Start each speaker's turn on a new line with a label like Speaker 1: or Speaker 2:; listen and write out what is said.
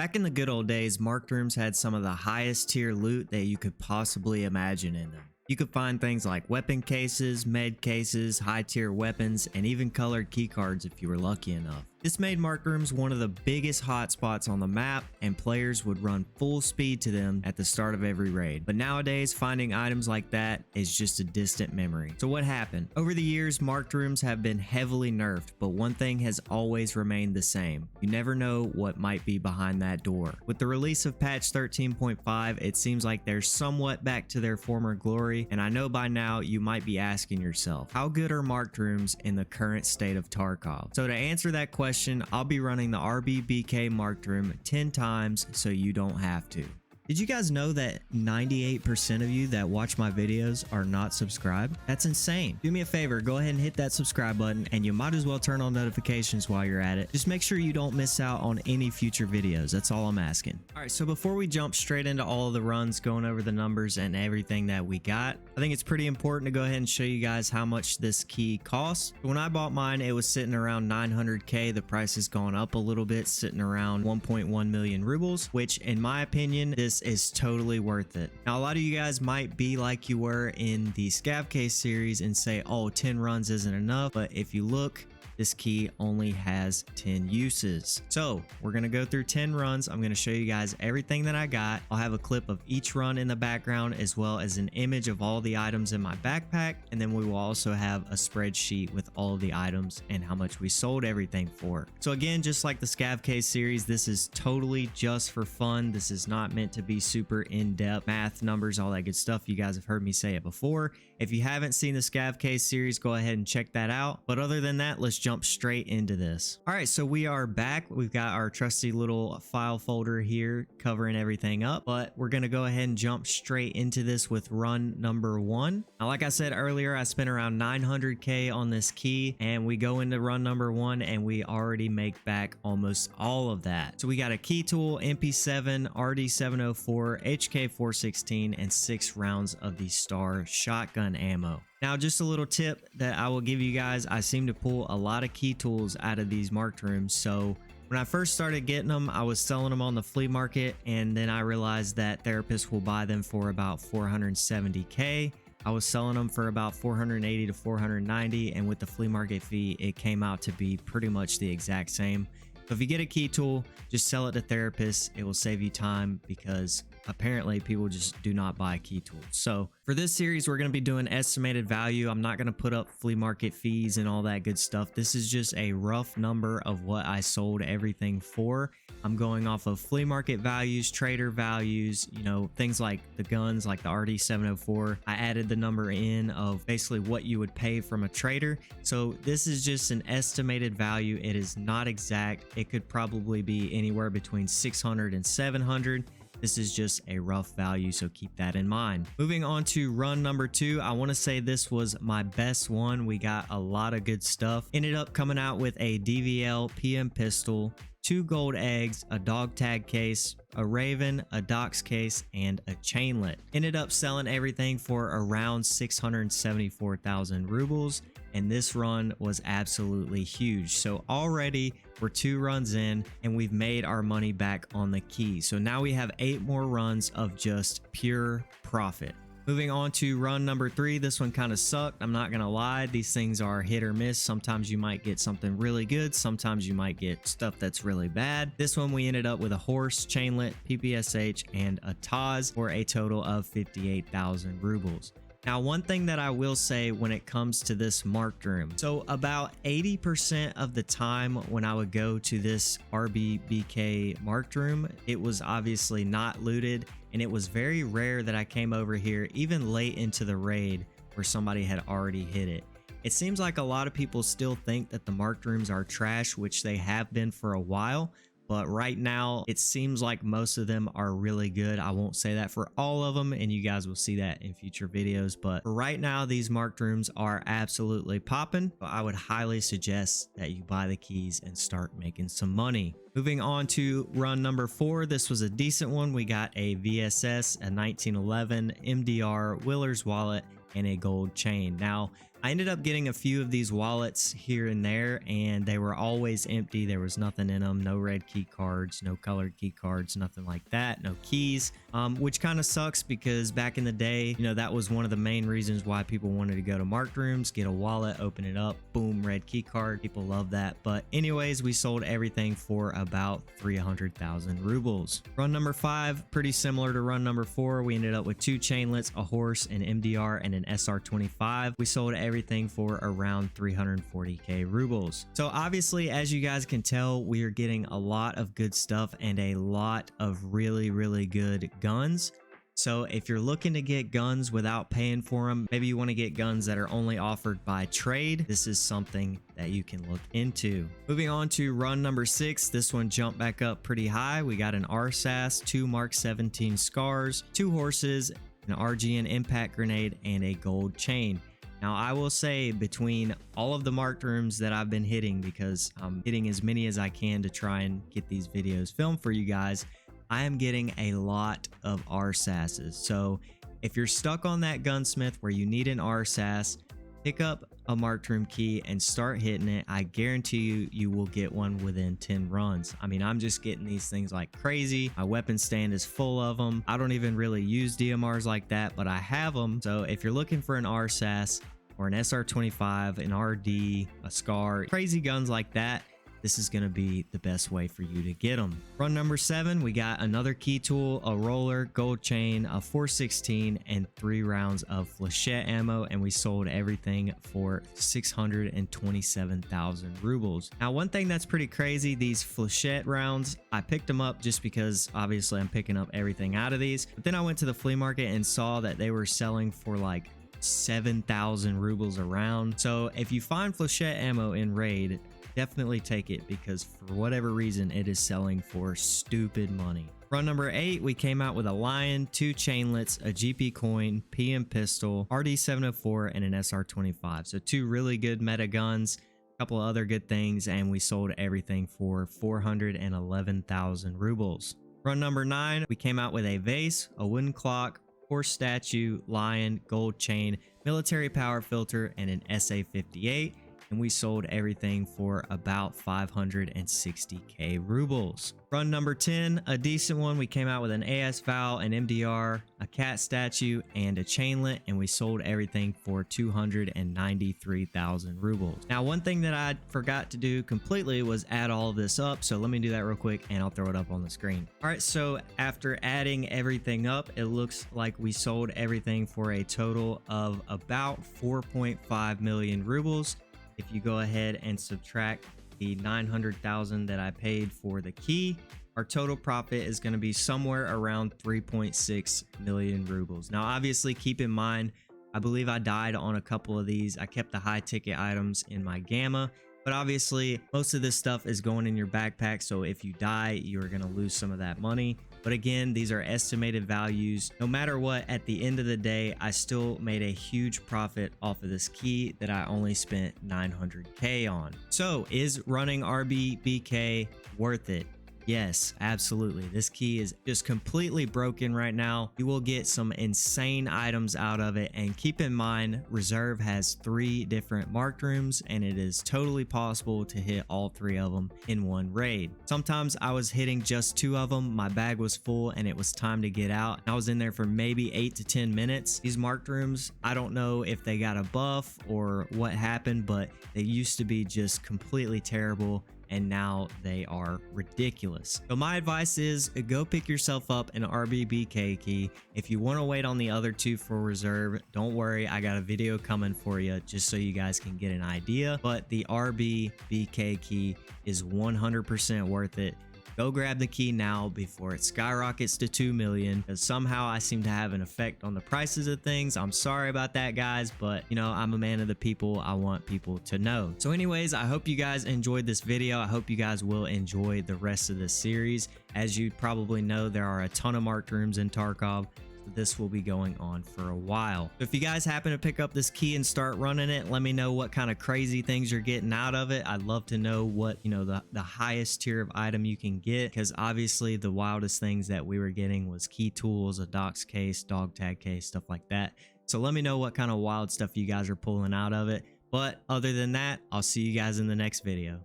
Speaker 1: Back in the good old days, marked rooms had some of the highest tier loot that you could possibly imagine in them. You could find things like weapon cases, med cases, high tier weapons, and even colored keycards if you were lucky enough. This made marked rooms one of the biggest hotspots on the map, and players would run full speed to them at the start of every raid. But nowadays, finding items like that is just a distant memory. So what happened? Over the years, marked rooms have been heavily nerfed, but one thing has always remained the same. You never know what might be behind that door. With the release of patch 13.5, it seems like they're somewhat back to their former glory, and I know by now you might be asking yourself, how good are marked rooms in the current state of Tarkov? So to answer that question, I'll be running the RBBK marked room 10 times so you don't have to. Did you guys know that 98% of you that watch my videos are not subscribed? That's insane. Do me a favor, go ahead and hit that subscribe button, and you might as well turn on notifications while you're at it. Just make sure you don't miss out on any future videos. That's all I'm asking. All right, so before we jump straight into all of the runs, going over the numbers and everything that we got, I think it's pretty important to go ahead and show you guys how much this key costs. When I bought mine, it was sitting around 900K. The price has gone up a little bit, sitting around 1.1 million rubles, which in my opinion, this is totally worth it. Now, a lot of you guys might be like you were in the scav case series and say, oh, 10 runs isn't enough. But if you look, this key only has 10 uses. So we're going to go through 10 runs. I'm going to show you guys everything that I got. I'll have a clip of each run in the background, as well as an image of all the items in my backpack. And then we will also have a spreadsheet with all of the items and how much we sold everything for. So again, just like the scav case series, this is totally just for fun. This is not meant to be super in-depth math, numbers, all that good stuff. You guys have heard me say it before. If you haven't seen the scav case series, go ahead and check that out. But other than that, let's jump straight into this. All right, so we are back. We've got our trusty little file folder here covering everything up, but we're going to go ahead and jump straight into this with run number 1. Now, like I said earlier, I spent around 900K on this key, and we go into run number 1 and we already make back almost all of that. So we got a key tool, MP7, RD704, HK416, and 6 rounds of the STAR shotgun ammo. Now, just a little tip that I will give you guys, I seem to pull a lot of key tools out of these marked rooms. So when I first started getting them, I was selling them on the flea market, and then I realized that therapists will buy them for about 470K. I was selling them for about 480 to 490, and with the flea market fee, it came out to be pretty much the exact same. So if you get a key tool, just sell it to therapists. It will save you time because apparently people just do not buy key tools. So for this series, we're going to be doing estimated value. I'm not going to put up flea market fees and all that good stuff. This is just a rough number of what I sold everything for. I'm going off of flea market values, trader values, you know, things like the guns, like the RD704. I added the number in of basically what you would pay from a trader. So this is just an estimated value. It is not exact. It could probably be anywhere between 600 and 700. This is just a rough value, so keep that in mind. Moving on to run number 2, I want to say this was my best one. We got a lot of good stuff. Ended up coming out with a DVL PM pistol, 2 gold eggs, a dog tag case, a raven, a dox case, and a chainlet. Ended up selling everything for around 674,000 rubles, and this run was absolutely huge. So already we're 2 runs in and we've made our money back on the key. So now we have 8 more runs of just pure profit. Moving on to run number 3, this one kind of sucked. I'm not gonna lie, these things are hit or miss. Sometimes you might get something really good, sometimes you might get stuff that's really bad. This one we ended up with a horse, chainlet, PPSH, and a Taz for a total of 58,000 rubles. Now, one thing that I will say when it comes to this marked room, so about 80% of the time when I would go to this RBBK marked room, it was obviously not looted, and it was very rare that I came over here even late into the raid where somebody had already hit it. It seems like a lot of people still think that the marked rooms are trash, which they have been for a while. But right now, it seems like most of them are really good. I won't say that for all of them, and you guys will see that in future videos. But for right now, these marked rooms are absolutely popping. I would highly suggest that you buy the keys and start making some money. Moving on to run number 4, this was a decent one. We got a VSS, a 1911, MDR, Willer's wallet, and a gold chain. Now, I ended up getting a few of these wallets here and there, and they were always empty. There was nothing in them, no red key cards, no colored key cards, nothing like that, no keys, which kind of sucks because back in the day, you know, that was one of the main reasons why people wanted to go to marked rooms, get a wallet, open it up, boom, red key card. People love that. But anyways, we sold everything for about 300,000 rubles. Run number 5, pretty similar to run number 4. We ended up with 2 chainlets, a horse, an MDR, and an SR25. We sold everything for around 340k rubles. So obviously, as you guys can tell, we are getting a lot of good stuff and a lot of really good guns. So if you're looking to get guns without paying for them, maybe you want to get guns that are only offered by trade, this is something that you can look into. Moving on to run number 6, this one jumped back up pretty high. We got an RSAS, 2 Mark 17 scars, 2 horses, an RGN impact grenade, and a gold chain. Now, I will say between all of the marked rooms that I've been hitting, because I'm hitting as many as I can to try and get these videos filmed for you guys, I am getting a lot of RSASs. So if you're stuck on that gunsmith where you need an RSAS, pick up a marked room key and start hitting it. I guarantee you, you will get one within 10 runs. I mean, I'm just getting these things like crazy. My weapon stand is full of them. I don't even really use DMRs like that, but I have them. So if you're looking for an RSAS or an SR25, an RD, a SCAR, crazy guns like that, this is going to be the best way for you to get them. Run number 7, we got another key tool, a roller, gold chain, a 416, and 3 rounds of flechette ammo, and we sold everything for 627,000 rubles. Now, one thing that's pretty crazy, these flechette rounds, I picked them up just because obviously I'm picking up everything out of these, but then I went to the flea market and saw that they were selling for like 7,000 rubles a round. So if you find flechette ammo in raid, definitely take it, because for whatever reason it is selling for stupid money. Run number 8, we came out with a lion, 2 chainlets, a GP coin, PM pistol, RD704, and an SR25. So 2 really good meta guns, a couple of other good things, and we sold everything for 411,000 rubles. Run number 9, we came out with a vase, a wooden clock, horse statue, lion, gold chain, military power filter, and an SA58. And we sold everything for about 560k rubles. Run number 10, a decent one. We came out with an AS Val, an MDR, a cat statue, and a chainlet, and we sold everything for 293,000 rubles. Now, one thing that I forgot to do completely was add all of this up, so let me do that real quick and I'll throw it up on the screen. All right, so after adding everything up, it looks like we sold everything for a total of about 4.5 million rubles. If you go ahead and subtract the 900,000 that I paid for the key, our total profit is going to be somewhere around 3.6 million rubles. Now, obviously, keep in mind, I believe I died on a couple of these. I kept the high ticket items in my gamma, but obviously, most of this stuff is going in your backpack. So if you die, you're going to lose some of that money. But again, these are estimated values. No matter what, at the end of the day, I still made a huge profit off of this key that I only spent 900k on. So is running RBBK worth it? Yes, absolutely. This key is just completely broken right now. You will get some insane items out of it. And keep in mind, Reserve has 3 different marked rooms, and it is totally possible to hit all 3 of them in one raid. Sometimes I was hitting just 2 of them. My bag was full and it was time to get out. I was in there for maybe 8 to 10 minutes. These marked rooms, I don't know if they got a buff or what happened, but they used to be just completely terrible, and now they are ridiculous. So my advice is go pick yourself up an RBBK key. If you want to wait on the other 2 for Reserve, don't worry, I got a video coming for you just so you guys can get an idea. But the RBBK key is 100% worth it. Go grab the key now before it skyrockets to 2 million, because somehow I seem to have an effect on the prices of things. I'm sorry about that, guys, but you know, I'm a man of the people. I want people to know. So anyways, I hope you guys enjoyed this video. I hope you guys will enjoy the rest of this series. As you probably know, there are a ton of marked rooms in Tarkov. This will be going on for a while. If you guys happen to pick up this key and start running it, let me know what kind of crazy things you're getting out of it. I'd love to know what, you know, the highest tier of item you can get, because obviously the wildest things that we were getting was key tools, a docs case, dog tag case, stuff like that. So let me know what kind of wild stuff you guys are pulling out of it. But other than that, I'll see you guys in the next video.